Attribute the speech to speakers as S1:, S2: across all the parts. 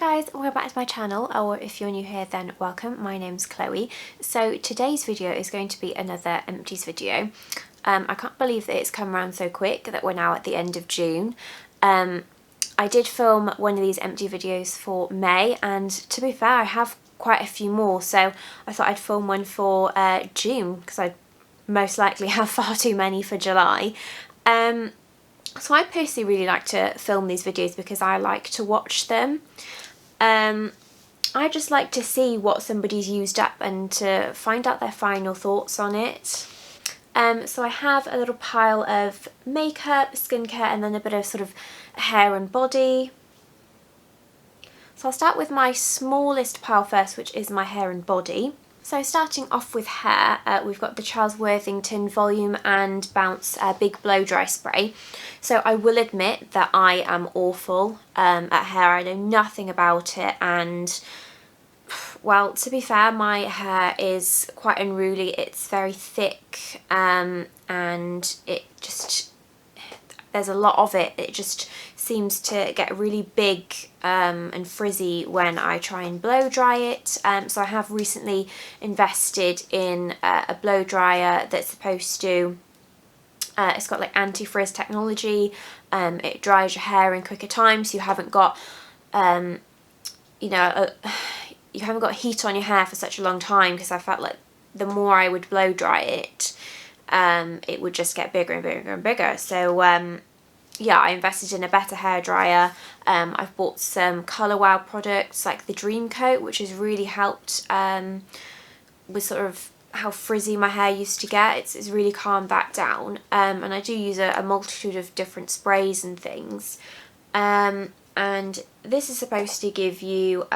S1: guys, welcome back to my channel, or if you're new here then welcome. My name's Chloe. So today's video is going to be another empties video. I can't believe that it's come around so quick that we're now at the end of June. I did film one of these empty videos for May, and to be fair I have quite a few more, so I thought I'd film one for June because I'd most likely have far too many for July. So I personally really like to film these videos because I like to watch them. I just like to see what somebody's used up and to find out their final thoughts on it. So I have a little pile of makeup, skincare, and then a bit of sort of hair and body. So I'll start with my smallest pile first, which is my hair and body. So starting off with hair, we've got the Charles Worthington Volume and Bounce Big Blow Dry Spray. So I will admit that I am awful at hair. I know nothing about it, and well, to be fair, my hair is quite unruly. It's very thick, and it just, there's a lot of it. It just seems to get really big and frizzy when I try and blow dry it. So I have recently invested in a blow dryer that's supposed to, it's got like anti-frizz technology. It dries your hair in quicker time, so you haven't got, you know, you haven't got heat on your hair for such a long time, because I felt like the more I would blow dry it, it would just get bigger and bigger and bigger. So yeah, I invested in a better hairdryer. I've bought some Colour Wow products like the Dream Coat, which has really helped with sort of how frizzy my hair used to get. It's really calmed that down. And I do use a multitude of different sprays and things. And this is supposed to give you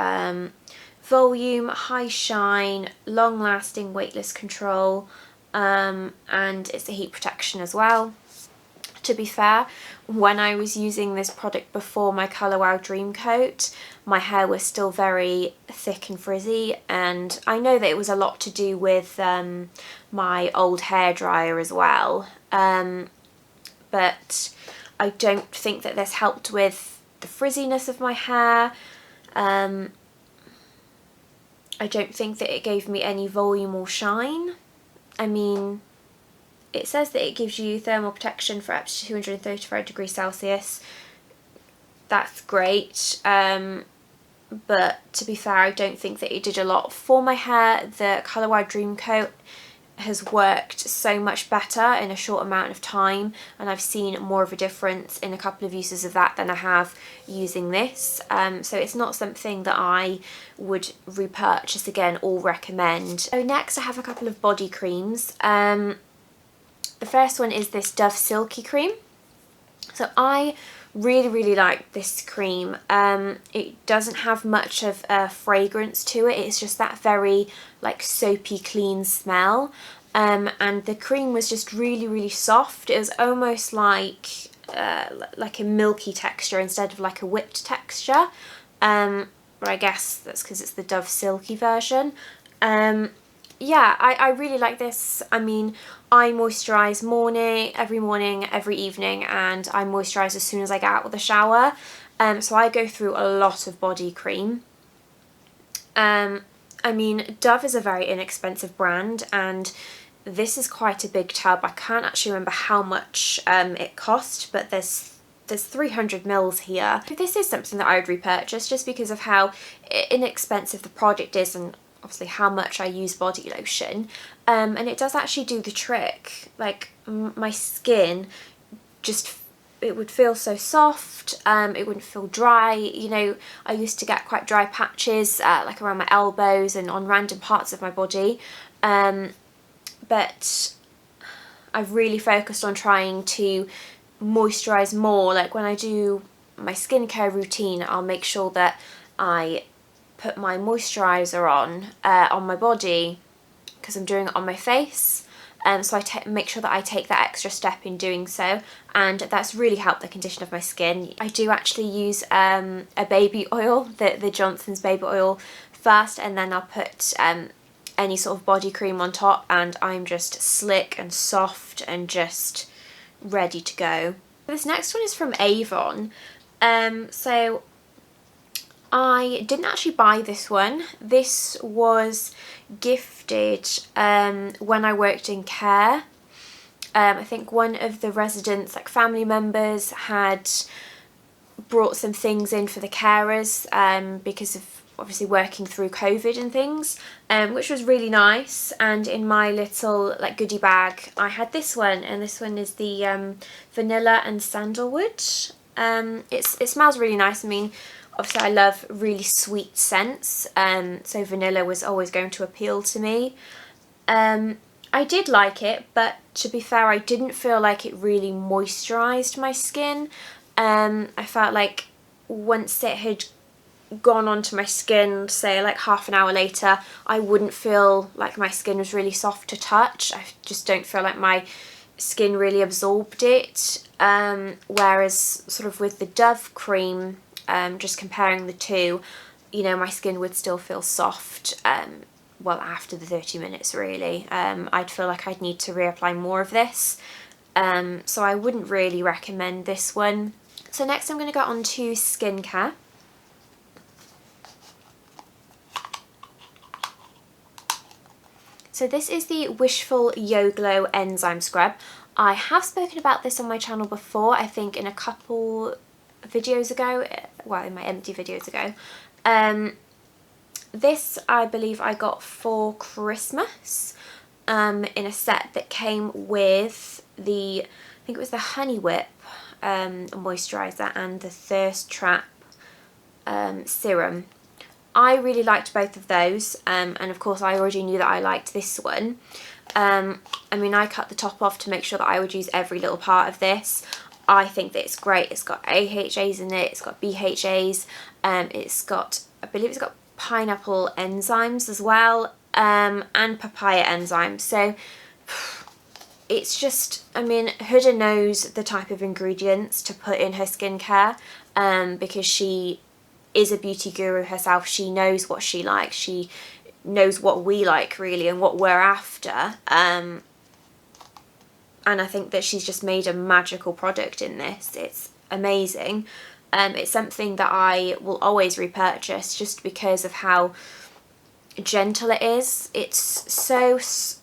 S1: volume, high shine, long lasting weightless control, and it's a heat protection as well. To be fair, when I was using this product before my Colour Wow Dream Coat, my hair was still very thick and frizzy, and I know that it was a lot to do with my old hairdryer as well, but I don't think that this helped with the frizziness of my hair. I don't think that it gave me any volume or shine. I mean, it says that it gives you thermal protection for up to 235 degrees Celsius. That's great. But to be fair, I don't think that it did a lot for my hair. The Colour Wow Dream Coat has worked so much better in a short amount of time, and I've seen more of a difference in a couple of uses of that than I have using this. So it's not something that I would repurchase again or recommend. So next I have a couple of body creams. The first one is this Dove Silky Cream. So I really like this cream. It doesn't have much of a fragrance to it. It's just that very like soapy clean smell. And the cream was just really soft. It was almost like a milky texture instead of like a whipped texture. But I guess that's because it's the Dove Silky version. Yeah, I really like this. I mean, I moisturise every morning, every evening, and I moisturise as soon as I get out of the shower. So I go through a lot of body cream. I mean, Dove is a very inexpensive brand, and this is quite a big tub. I can't actually remember how much it cost, but there's 300 mils here. This is something that I would repurchase just because of how inexpensive the product is, and obviously how much I use body lotion, and it does actually do the trick. Like my skin just, it would feel so soft, it wouldn't feel dry. You know, I used to get quite dry patches like around my elbows and on random parts of my body, but I've really focused on trying to moisturise more. Like when I do my skincare routine, I'll make sure that I put my moisturiser on my body, because I'm doing it on my face, so I make sure that I take that extra step in doing so, and that's really helped the condition of my skin. I do actually use a baby oil, the Johnson's baby oil first, and then I'll put any sort of body cream on top, and I'm just slick and soft and just ready to go. This next one is from Avon. So I didn't actually buy this one. This was gifted when I worked in care. I think one of the residents, like family members, had brought some things in for the carers because of obviously working through COVID and things, which was really nice. And in my little like goodie bag I had this one, and this one is the vanilla and sandalwood. It smells really nice. I mean, obviously I love really sweet scents, so vanilla was always going to appeal to me. I did like it, but to be fair, I didn't feel like it really moisturised my skin. I felt like once it had gone onto my skin, say like half an hour later, I wouldn't feel like my skin was really soft to touch. I just don't feel like my skin really absorbed it. Whereas sort of with the Dove cream, just comparing the two, you know, my skin would still feel soft. Well, after the 30 minutes really. I'd feel like I'd need to reapply more of this. So I wouldn't really recommend this one. So next I'm going to go on to skincare. So this is the Wishful Yo Glow Enzyme Scrub. I have spoken about this on my channel before, I think in a couple videos ago, well, in my empty videos ago. This I believe I got for Christmas in a set that came with the, I think it was the Honey Whip moisturiser and the Thirst Trap serum. I really liked both of those, and of course I already knew that I liked this one. I mean, I cut the top off to make sure that I would use every little part of this. I think that it's great. It's got AHAs in it, it's got BHAs, it's got, I believe it's got pineapple enzymes as well, and papaya enzymes. So it's just, I mean, Huda knows the type of ingredients to put in her skincare, because she is a beauty guru herself. She knows what she likes. She knows what we like really and what we're after. And I think that she's just made a magical product in this. It's amazing. It's something that I will always repurchase just because of how gentle it is. It's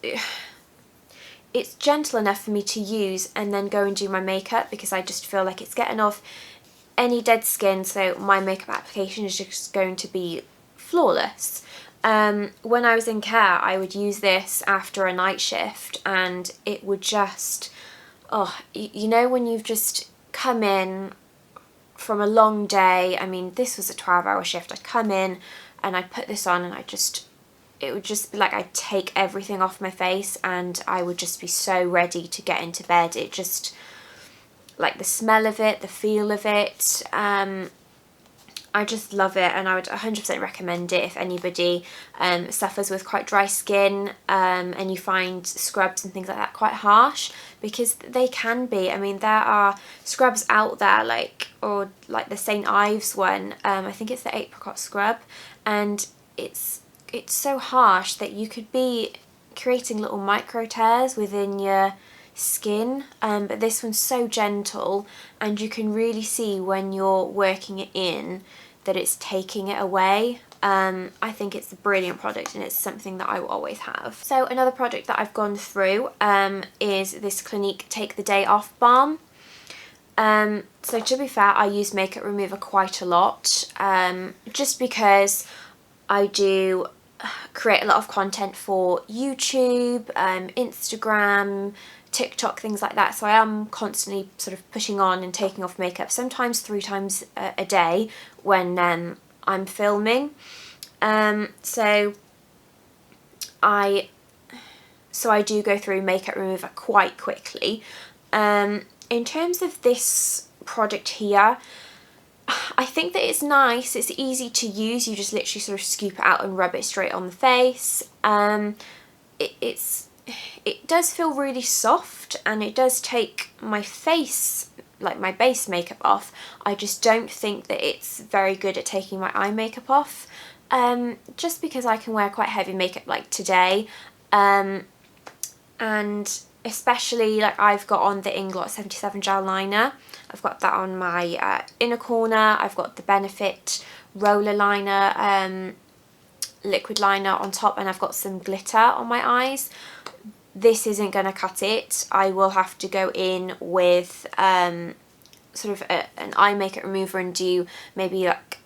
S1: gentle enough for me to use and then go and do my makeup, because I just feel like it's getting off any dead skin, so my makeup application is just going to be flawless. When I was in care, I would use this after a night shift, and it would just, oh, you know when you've just come in from a long day. I mean, this was a 12-hour shift. I'd come in and I'd put this on, and it would just be like I'd take everything off my face and I would just be so ready to get into bed. It just, like the smell of it, the feel of it, I just love it, and I would 100% recommend it if anybody suffers with quite dry skin, and you find scrubs and things like that quite harsh, because they can be. I mean, there are scrubs out there like the St. Ives one, I think it's the apricot scrub, and it's so harsh that you could be creating little micro tears within your skin, but this one's so gentle, and you can really see when you're working it in that it's taking it away. I think it's a brilliant product, and it's something that I will always have. So another product that I've gone through is this Clinique Take the Day Off Balm. So to be fair, I use makeup remover quite a lot, just because I do create a lot of content for YouTube, Instagram, TikTok, things like that. So I am constantly sort of putting on and taking off makeup, sometimes 3 times a day when I'm filming. So I do go through makeup remover quite quickly. In terms of this product here, I think that it's nice, it's easy to use. You just literally sort of scoop it out and rub it straight on the face. It does feel really soft, and it does take my face, like my base makeup, off. I just don't think that it's very good at taking my eye makeup off, just because I can wear quite heavy makeup like today, and especially like I've got on the Inglot 77 gel liner. I've got that on my inner corner. I've got the Benefit roller liner, liquid liner on top, and I've got some glitter on my eyes. This isn't going to cut it. I will have to go in with sort of an eye makeup remover and do maybe like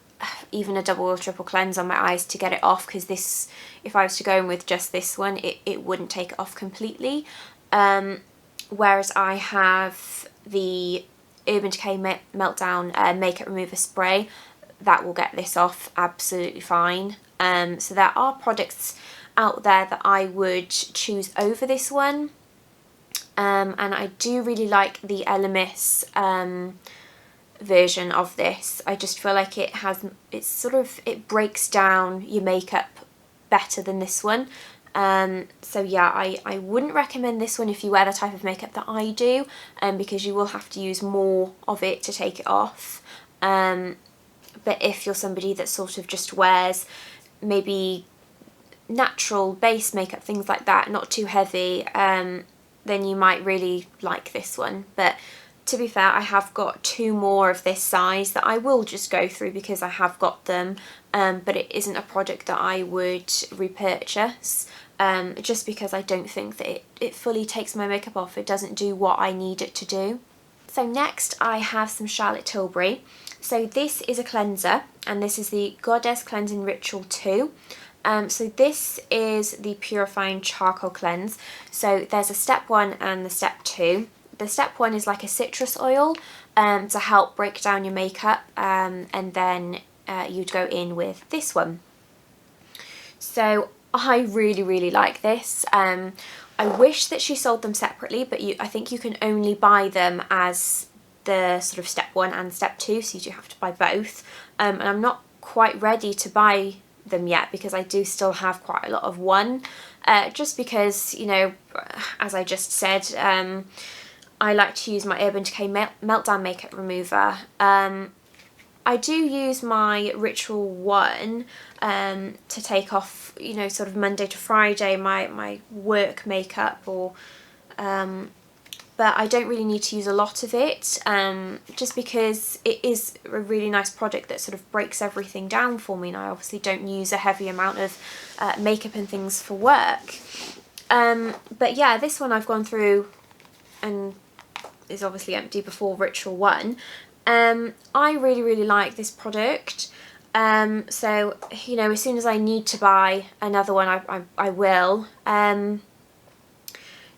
S1: even a double or triple cleanse on my eyes to get it off, because this, if I was to go in with just this one, it wouldn't take it off completely. Whereas I have the Urban Decay Meltdown makeup remover spray that will get this off absolutely fine. So there are products out there that I would choose over this one, and I do really like the Elemis version of this. I just feel like it breaks down your makeup better than this one. So yeah, I wouldn't recommend this one if you wear the type of makeup that I do, because you will have to use more of it to take it off. But if you're somebody that sort of just wears maybe natural base makeup, things like that, not too heavy, then you might really like this one. But to be fair, I have got 2 more of this size that I will just go through because I have got them, but it isn't a product that I would repurchase, just because I don't think that it fully takes my makeup off. It doesn't do what I need it to do. So next I have some Charlotte Tilbury. So this is a cleanser, and this is the Goddess Cleansing Ritual 2. So this is the Purifying Charcoal Cleanse. So there's a step 1 and the step 2. The step 1 is like a citrus oil to help break down your makeup, and then you'd go in with this one. So I really like this. I wish that she sold them separately, but I think you can only buy them as the sort of step 1 and step 2, so you do have to buy both. And I'm not quite ready to buy them yet because I do still have quite a lot of one, just because, you know, as I just said, I like to use my Urban Decay Meltdown makeup remover. I do use my Ritual 1 to take off, you know, sort of Monday to Friday, my work makeup, or but I don't really need to use a lot of it, just because it is a really nice product that sort of breaks everything down for me, and I obviously don't use a heavy amount of makeup and things for work. But yeah, this one I've gone through and is obviously empty before Ritual 1. I really like this product. So, you know, as soon as I need to buy another one, I will.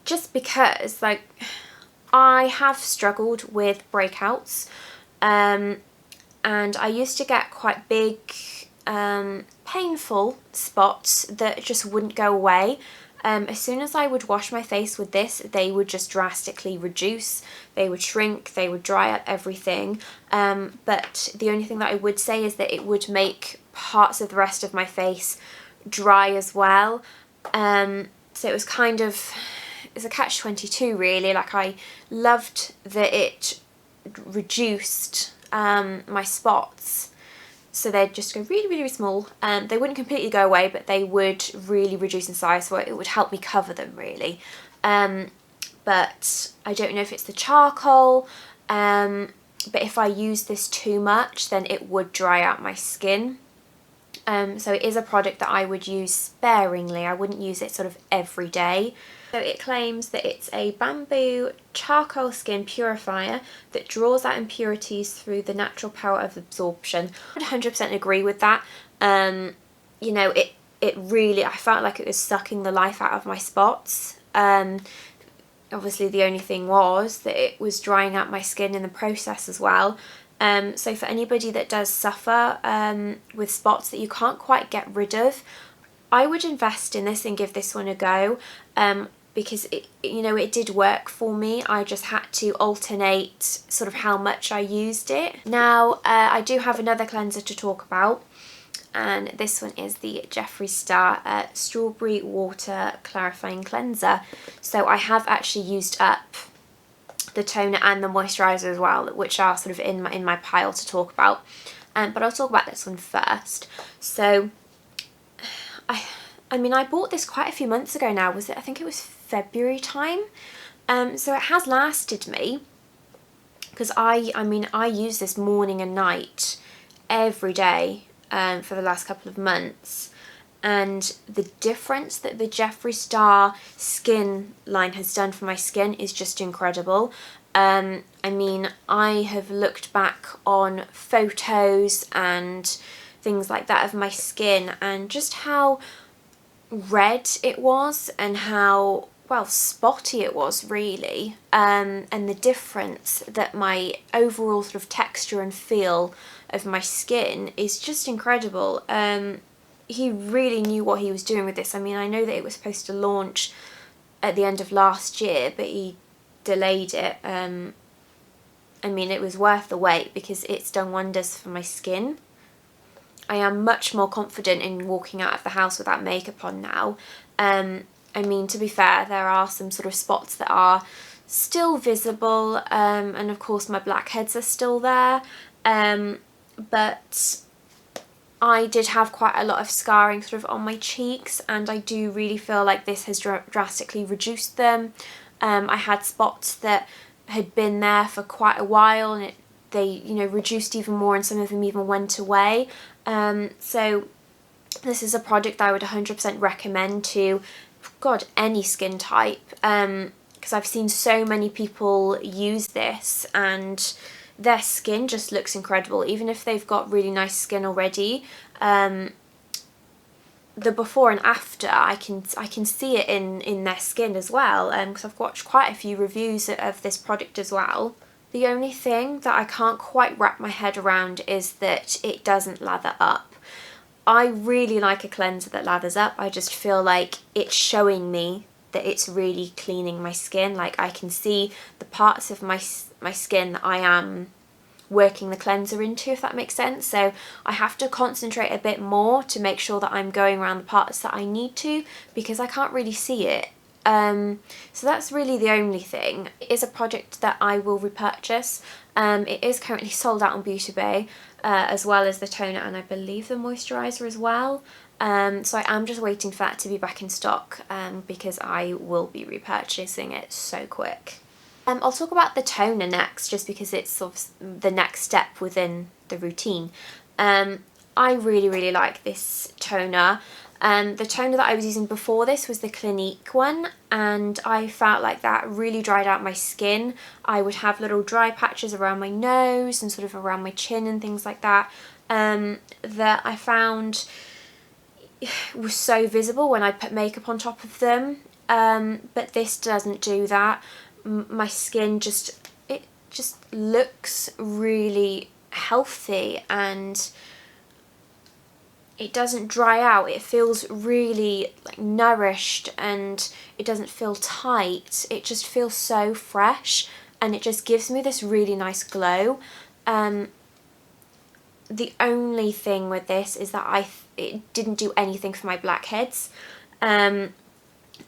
S1: Just because, like, I have struggled with breakouts, and I used to get quite big, painful spots that just wouldn't go away. As soon as I would wash my face with this, they would just drastically reduce, they would shrink, they would dry up everything. But the only thing that I would say is that it would make parts of the rest of my face dry as well. So it was kind of, it's a catch-22 really. Like, I loved that it reduced my spots, so they'd just go really small. They wouldn't completely go away, but they would really reduce in size, so it would help me cover them really. But I don't know if it's the charcoal, but if I use this too much, then it would dry out my skin. So it is a product that I would use sparingly. I wouldn't use it sort of every day. So it claims that it's a bamboo charcoal skin purifier that draws out impurities through the natural power of absorption. I would 100% agree with that. You know, it really, I felt like it was sucking the life out of my spots. Obviously the only thing was that it was drying out my skin in the process as well. So for anybody that does suffer with spots that you can't quite get rid of, I would invest in this and give this one a go, because it, you know, it did work for me. I just had to alternate sort of how much I used it. Now I do have another cleanser to talk about, and this one is the Jeffree Star Strawberry Water Clarifying Cleanser. So I have actually used up the toner and the moisturizer as well, which are sort of in my pile to talk about. But I'll talk about this one first. So I mean, I bought this quite a few months ago now. Was it? I think it was February time. So it has lasted me, because I mean I use this morning and night every day. for the last couple of months, and the difference that the Jeffree Star skin line has done for my skin is just incredible. I mean, I have looked back on photos and things like that of my skin and just how red it was and how, well, spotty it was really, and the difference that my overall sort of texture and feel of my skin is just incredible. He really knew what he was doing with this. I mean, I know that it was supposed to launch at the end of last year, but he delayed it. I mean, it was worth the wait because it's done wonders for my skin. I am much more confident in walking out of the house without makeup on now. I mean, to be fair, there are some sort of spots that are still visible, and of course my blackheads are still there, but I did have quite a lot of scarring sort of on my cheeks, and I do really feel like this has drastically reduced them. I had spots that had been there for quite a while, and they, you know, reduced even more, and some of them even went away. So this is a product that I would 100% recommend to, God, any skin type, because I've seen so many people use this and their skin just looks incredible, even if they've got really nice skin already. The before and after, I can see it in their skin as well, because I've watched quite a few reviews of this product as well. The only thing that I can't quite wrap my head around is that it doesn't lather up. I really like a cleanser that lathers up. I just feel like it's showing me that it's really cleaning my skin. Like, I can see the parts of my skin that I am working the cleanser into, if that makes sense. So I have to concentrate a bit more to make sure that I'm going around the parts that I need to, because I can't really see it. So that's really the only thing. It is a product that I will repurchase. It is currently sold out on Beauty Bay, as well as the toner and I believe the moisturizer as well. So I am just waiting for that to be back in stock, because I will be repurchasing it so quick. I'll talk about the toner next, just because it's sort of the next step within the routine. I really like this toner. The toner that I was using before this was the Clinique one, and I felt like that really dried out my skin. I would have little dry patches around my nose and sort of around my chin and things like that, that I found was so visible when I put makeup on top of them. But this doesn't do that. My skin just looks really healthy, and it doesn't dry out. It feels really like nourished, and it doesn't feel tight. It just feels so fresh, and it just gives me this really nice glow. The only thing with this is that it didn't do anything for my blackheads.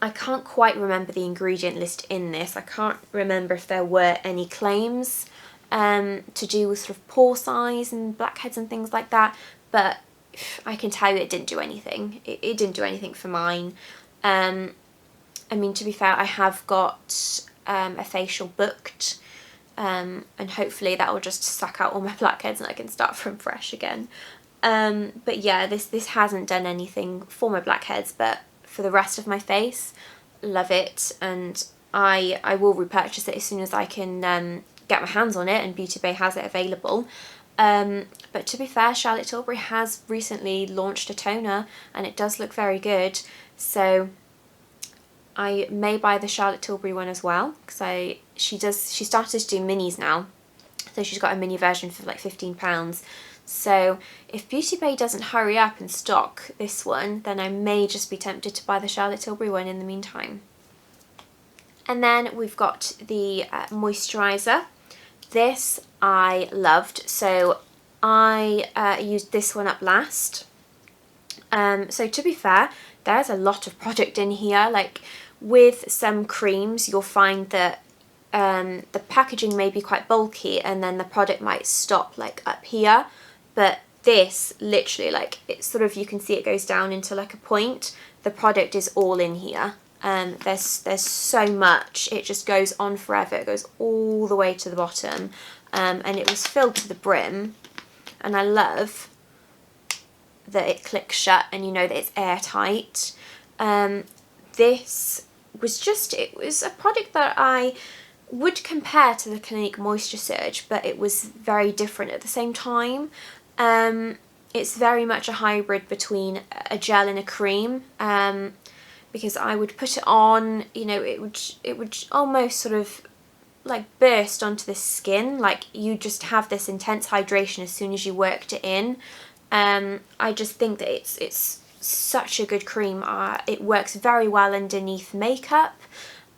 S1: I can't quite remember the ingredient list in this. I can't remember if there were any claims to do with sort of pore size and blackheads and things like that, but I can tell you it didn't do anything. It didn't do anything for mine. I mean, to be fair, I have got a facial booked, and hopefully that will just suck out all my blackheads and I can start from fresh again. But yeah, this hasn't done anything for my blackheads, but for the rest of my face, love it, and I will repurchase it as soon as I can get my hands on it, and Beauty Bay has it available. But to be fair, Charlotte Tilbury has recently launched a toner and it does look very good, so I may buy the Charlotte Tilbury one as well, because she started to do minis now, so she's got a mini version for like £15. So if Beauty Bay doesn't hurry up and stock this one, then I may just be tempted to buy the Charlotte Tilbury one in the meantime. And then we've got the moisturizer. This I loved, so I used this one up last. So to be fair, there's a lot of product in here. Like, with some creams, you'll find that the packaging may be quite bulky and then the product might stop like up here, but this literally, like, it's sort of, you can see it goes down into like a point. The product is all in here. There's so much, it just goes on forever. It goes all the way to the bottom, and it was filled to the brim, and I love that it clicks shut and you know that it's airtight. This was just, it was a product that I would compare to the Clinique Moisture Surge, but it was very different at the same time. It's very much a hybrid between a gel and a cream, because I would put it on, you know, it would almost sort of like burst onto the skin, like you just have this intense hydration as soon as you worked it in. I just think that it's such a good cream. It works very well underneath makeup.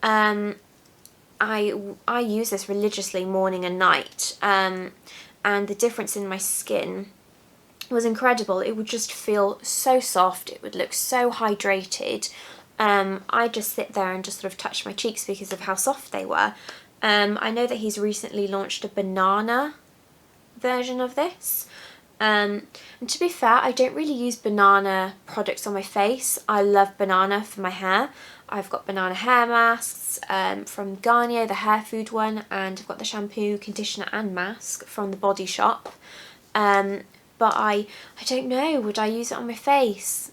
S1: I use this religiously morning and night, and the difference in my skin was incredible. It would just feel so soft, it would look so hydrated. I just sit there and just sort of touch my cheeks because of how soft they were. I know that he's recently launched a banana version of this. And to be fair, I don't really use banana products on my face. I love banana for my hair. I've got banana hair masks from Garnier, the hair food one, and I've got the shampoo, conditioner and mask from the Body Shop. But I don't know, would I use it on my face?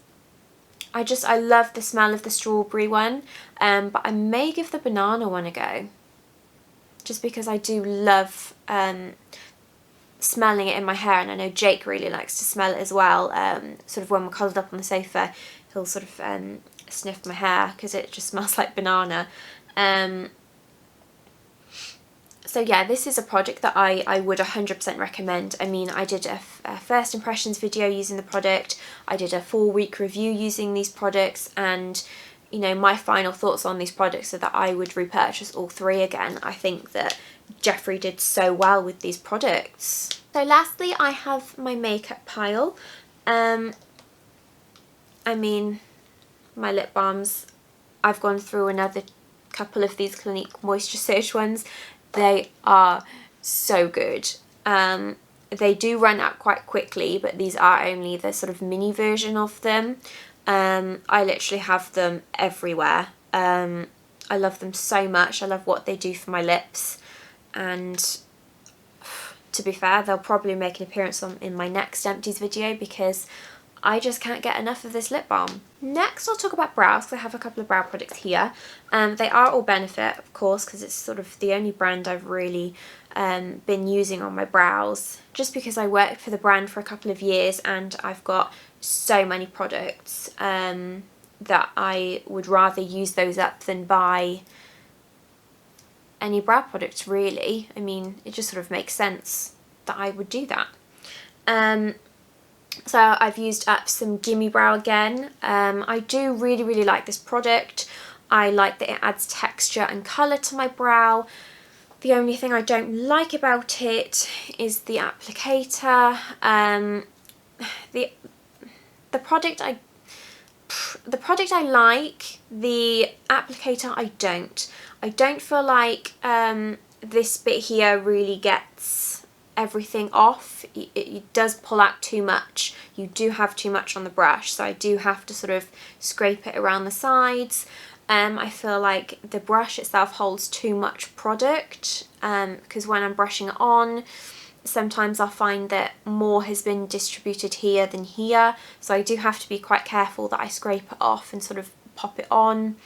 S1: I love the smell of the strawberry one, but I may give the banana one a go. Just because I do love smelling it in my hair, and I know Jake really likes to smell it as well. Sort of when we're cuddled up on the sofa, he'll sort of sniff my hair because it just smells like banana. So yeah, this is a product that I would 100% recommend. I mean, I did a first impressions video using the product, I did a 4-week review using these products, and you know, my final thoughts on these products are that I would repurchase all 3 again. I think that Jeffree did so well with these products. So lastly, I have my makeup pile. I mean, my lip balms, I've gone through another couple of these Clinique Moisture Surge ones. They are so good. They do run out quite quickly, but these are only the sort of mini version of them. I literally have them everywhere. I love them so much. I love what they do for my lips, and to be fair, they'll probably make an appearance in my next empties video because I just can't get enough of this lip balm. Next, I'll talk about brows, because I have a couple of brow products here. They are all Benefit, of course, because it's sort of the only brand I've really been using on my brows, just because I worked for the brand for a couple of years and I've got so many products that I would rather use those up than buy any brow products, really. I mean, it just sort of makes sense that I would do that. So I've used up some Gimme Brow again. I do really like this product. I like that it adds texture and colour to my brow. The only thing I don't like about it is the applicator. The product I like, the applicator I don't. I don't feel like this bit here really gets everything off. It does pull out too much. You do have too much on the brush, so I do have to sort of scrape it around the sides. I feel like the brush itself holds too much product, because when I'm brushing it on, sometimes I'll find that more has been distributed here than here, so I do have to be quite careful that I scrape it off and sort of pop it on.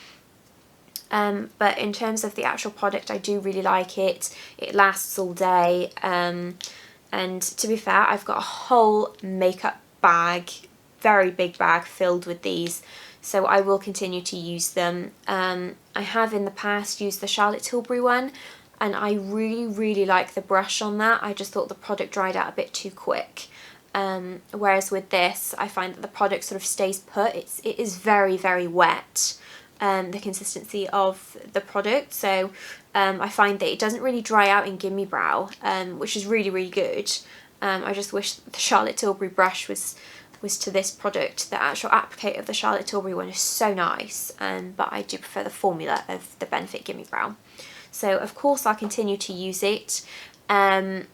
S1: But in terms of the actual product, I do really like it. It lasts all day, and to be fair, I've got a whole makeup bag, very big bag, filled with these, so I will continue to use them. I have in the past used the Charlotte Tilbury one, and I really like the brush on that. I just thought the product dried out a bit too quick. Whereas with this, I find that the product sort of stays put. It is very wet, the consistency of the product, so I find that it doesn't really dry out in Gimme Brow, which is really good. I just wish the Charlotte Tilbury brush was to this product. The actual applicator of the Charlotte Tilbury one is so nice, but I do prefer the formula of the Benefit Gimme Brow. So of course I'll continue to use it, and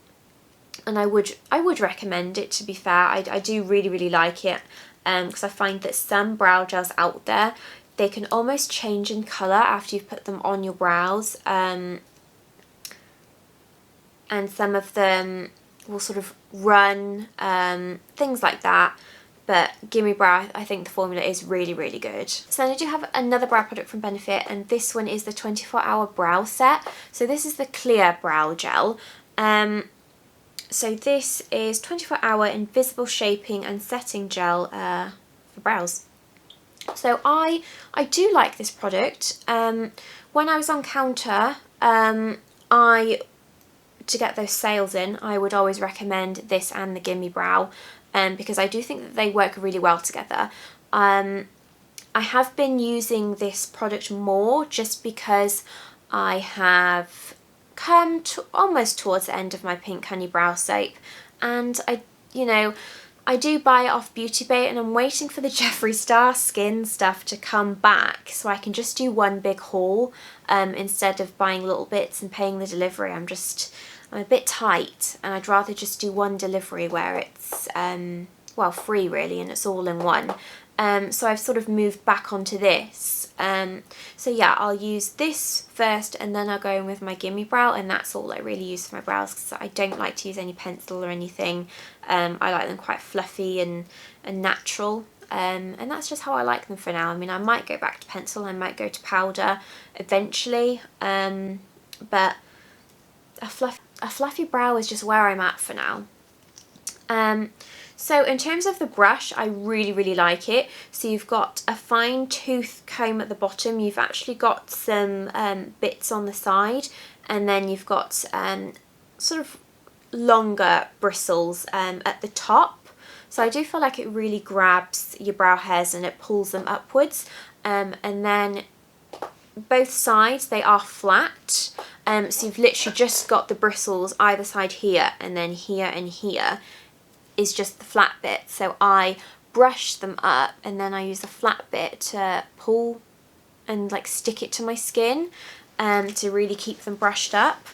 S1: I would recommend it, to be fair. I do really like it, because I find that some brow gels out there, they can almost change in colour after you've put them on your brows, and some of them will sort of run, things like that. but Gimme Brow, I think the formula is really, really good. So then I do have another brow product from Benefit, and this one is the 24-hour brow set. So this is the clear brow gel. So this is 24-hour invisible shaping and setting gel for brows. So I do like this product. When I was on counter, to get those sales in, I would always recommend this and the Gimme Brow, because I do think that they work really well together. I have been using this product more just because I have come to almost towards the end of my Pink Honey Brow Soap, and I do buy it off Beauty Bay, and I'm waiting for the Jeffree Star skin stuff to come back so I can just do one big haul instead of buying little bits and paying the delivery. I'm a bit tight, and I'd rather just do one delivery where it's well, free really, and it's all in one. So I've sort of moved back onto this. So yeah, I'll use this first, and then I'll go in with my Gimme Brow, and that's all I really use for my brows because I don't like to use any pencil or anything. I like them quite fluffy and natural, and that's just how I like them for now. I mean, I might go back to pencil, I might go to powder eventually, but a fluffy brow is just where I'm at for now. So in terms of the brush, I really, really like it. So you've got a fine tooth comb at the bottom, you've actually got some bits on the side, and then you've got sort of longer bristles at the top. So I do feel like it really grabs your brow hairs and it pulls them upwards, and then both sides, they are flat. So you've literally just got the bristles either side here, and then here and here is just the flat bit. So I brush them up, and then I use the flat bit to pull and like stick it to my skin to really keep them brushed up.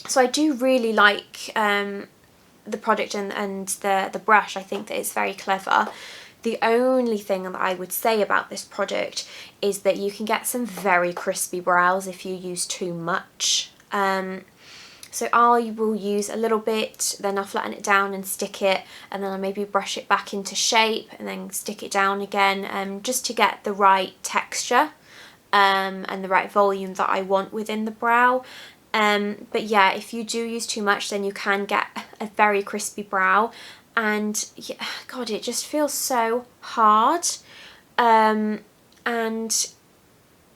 S1: So I do really like the product and the brush. I think that it's very clever. The only thing that I would say about this product is that you can get some very crispy brows if you use too much. So I will use a little bit, then I'll flatten it down and stick it, and then I'll maybe brush it back into shape and then stick it down again, just to get the right texture and the right volume that I want within the brow. But yeah, if you do use too much, then you can get a very crispy brow, and yeah, God, it just feels so hard. And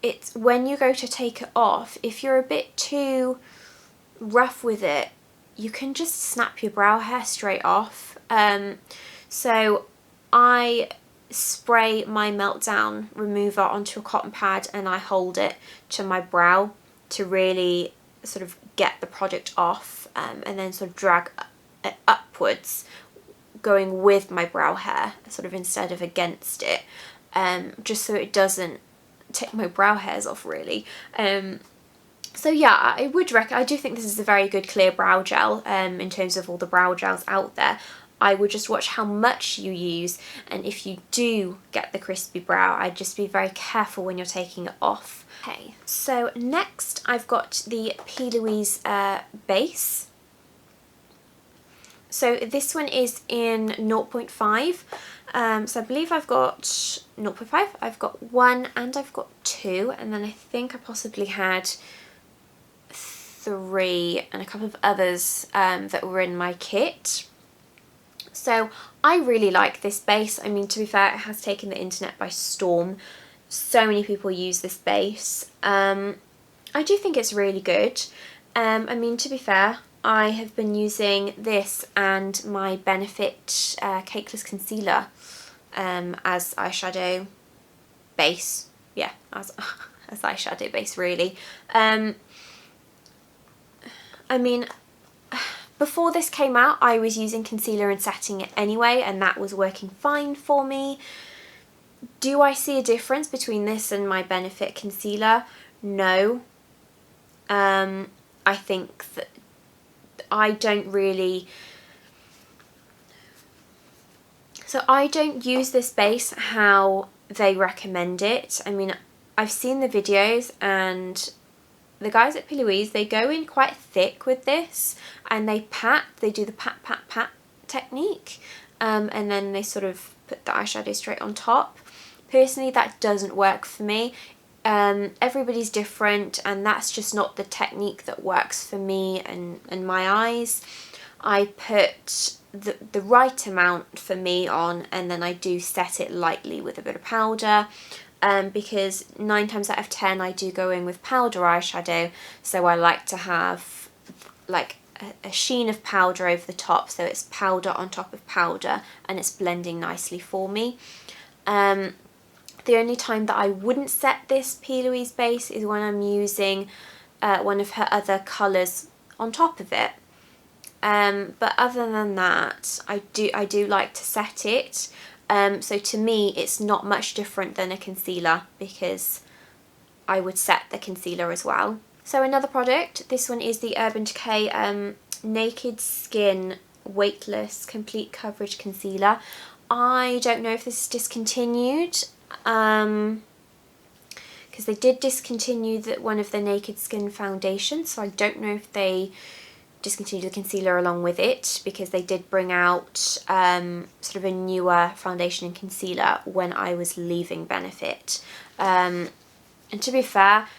S1: it's when you go to take it off, if you're a bit too rough with it, you can just snap your brow hair straight off. So I spray my Meltdown remover onto a cotton pad, and I hold it to my brow to really sort of get the product off, and then sort of drag it upwards, going with my brow hair sort of instead of against it, just so it doesn't take my brow hairs off really. So yeah, I do think this is a very good clear brow gel in terms of all the brow gels out there. I would just watch how much you use, and if you do get the crispy brow, I'd just be very careful when you're taking it off. Okay, so next I've got the Plouise base. So this one is in 0.5. So I believe I've got 0.5, I've got 1, and I've got 2, and then I think I possibly had 3 and a couple of others that were in my kit. So I really like this base. I mean, to be fair, it has taken the internet by storm. So many people use this base. I do think it's really good. I mean, to be fair, I have been using this and my Benefit Cakeless Concealer as eyeshadow base. Yeah, as eyeshadow base really. I mean, before this came out, I was using concealer and setting it anyway, and that was working fine for me. Do I see a difference between this and my Benefit concealer? No. I think that I don't really... So I don't use this base how they recommend it. I mean, I've seen the videos, and the guys at Plouise, they go in quite thick with this, and they do the pat, pat, pat technique, and then they sort of put the eyeshadow straight on top. Personally, that doesn't work for me. Everybody's different, and that's just not the technique that works for me and my eyes. I put the right amount for me on, and then I do set it lightly with a bit of powder, because 9 times out of 10 I do go in with powder eyeshadow, so I like to have like a sheen of powder over the top, so it's powder on top of powder and it's blending nicely for me. The only time that I wouldn't set this Plouise base is when I'm using one of her other colours on top of it. But other than that, I do like to set it. So to me, it's not much different than a concealer, because I would set the concealer as well. So another product, this one is the Urban Decay Naked Skin Weightless Complete Coverage Concealer. I don't know if this is discontinued, because they did discontinue one of the Naked Skin foundations, so I don't know if they discontinued the concealer along with it, because they did bring out sort of a newer foundation and concealer when I was leaving Benefit. And to be fair,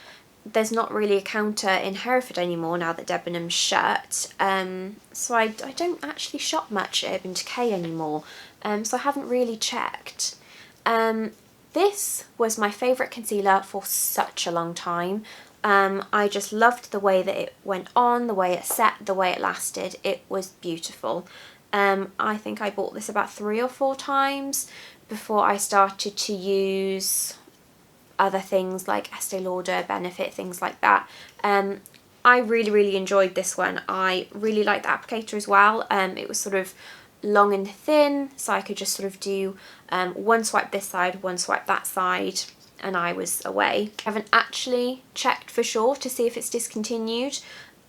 S1: there's not really a counter in Hereford anymore now that Debenham's shut, so I don't actually shop much at Urban Decay anymore, so I haven't really checked. This was my favourite concealer for such a long time. I just loved the way that it went on, the way it set, the way it lasted. It was beautiful. I think I bought this about 3 or 4 times before I started to use other things like Estee Lauder, Benefit, things like that. I really enjoyed this one. I really liked the applicator as well. It was sort of long and thin, so I could just sort of do one swipe this side, one swipe that side, and I was away. I haven't actually checked for sure to see if it's discontinued.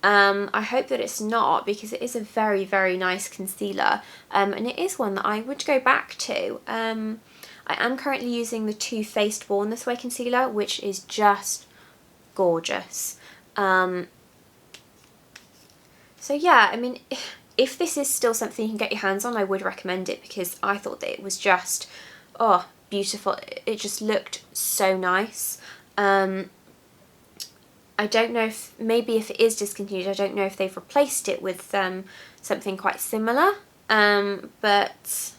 S1: I hope that it's not, because it is a very nice concealer, and it is one that I would go back to. I am currently using the Too Faced Born This Way concealer, which is just gorgeous. So yeah, I mean, if this is still something you can get your hands on, I would recommend it, because I thought that it was just, oh, beautiful. It just looked so nice. I don't know if, maybe if it is discontinued, I don't know if they've replaced it with something quite similar, but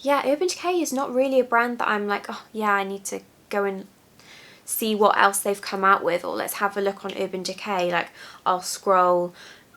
S1: yeah, Urban Decay is not really a brand that I'm like, oh yeah, I need to go and see what else they've come out with, or let's have a look on Urban Decay. Like, I'll scroll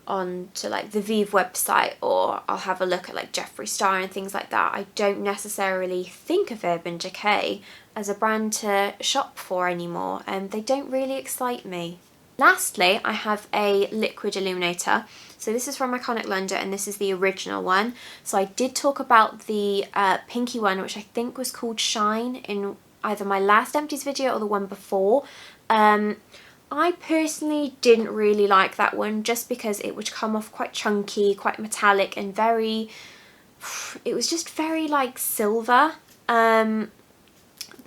S1: on to like the Vieve website, or I'll have a look at like Jeffree Star and things like that. I don't necessarily think of Urban Decay as a brand to shop for anymore, and they don't really excite me. Lastly, I have a liquid illuminator. So this is from Iconic London, and this is the original one. So I did talk about the pinky one, which I think was called Shine, in either my last Empties video or the one before. I personally didn't really like that one, just because it would come off quite chunky, quite metallic, and very, it was just very like silver.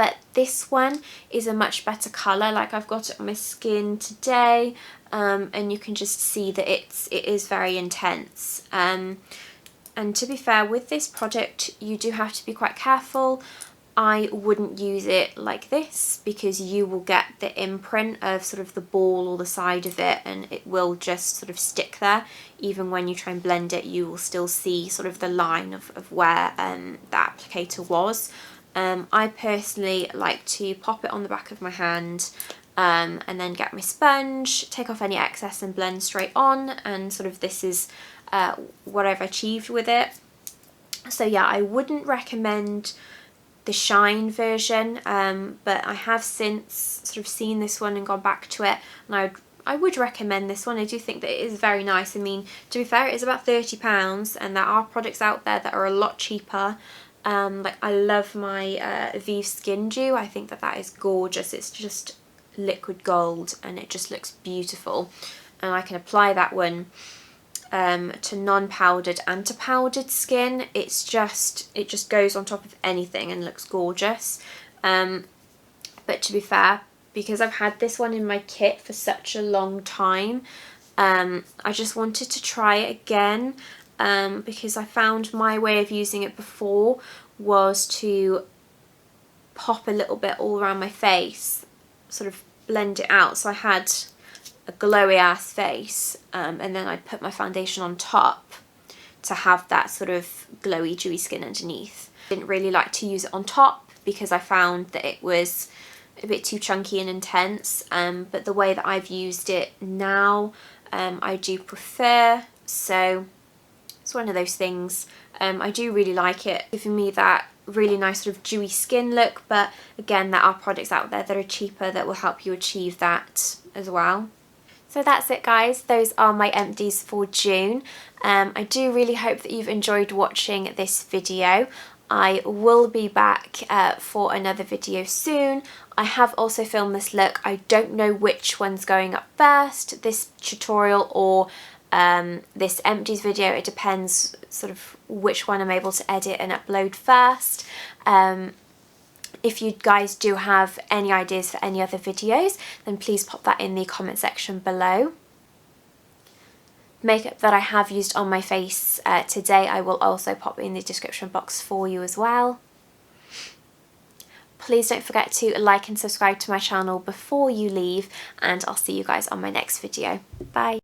S1: But this one is a much better colour. Like, I've got it on my skin today, and you can just see that it is very intense. And to be fair, with this product, you do have to be quite careful. I wouldn't use it like this, because you will get the imprint of sort of the ball or the side of it, and it will just sort of stick there. Even when you try and blend it, you will still see sort of the line of where the applicator was. I personally like to pop it on the back of my hand, and then get my sponge, take off any excess and blend straight on, and sort of this is what I've achieved with it. So yeah, I wouldn't recommend the Shine version, but I have since sort of seen this one and gone back to it, and I would recommend this one. I do think that it is very nice. I mean, to be fair, it is about £30, and there are products out there that are a lot cheaper. Like, I love my Vieve Skin Dew. I think that is gorgeous. It's just liquid gold, and it just looks beautiful, and I can apply that one to non-powdered and to powdered skin. It just goes on top of anything and looks gorgeous. But to be fair, because I've had this one in my kit for such a long time, I just wanted to try it again, because I found my way of using it before was to pop a little bit all around my face, sort of blend it out so I had a glowy ass face, and then I'd put my foundation on top to have that sort of glowy dewy skin underneath. Didn't really like to use it on top because I found that it was a bit too chunky and intense, but the way that I've used it now I do prefer, so it's one of those things. I do really like it, giving me that really nice sort of dewy skin look, but again, there are products out there that are cheaper that will help you achieve that as well. So that's it guys, those are my empties for June. I do really hope that you've enjoyed watching this video. I will be back for another video soon. I have also filmed this look. I don't know which one's going up first, this tutorial or this empties video. It depends sort of which one I'm able to edit and upload first. If you guys do have any ideas for any other videos, then please pop that in the comment section below. Makeup that I have used on my face today, I will also pop in the description box for you as well. Please don't forget to like and subscribe to my channel before you leave, and I'll see you guys on my next video. Bye!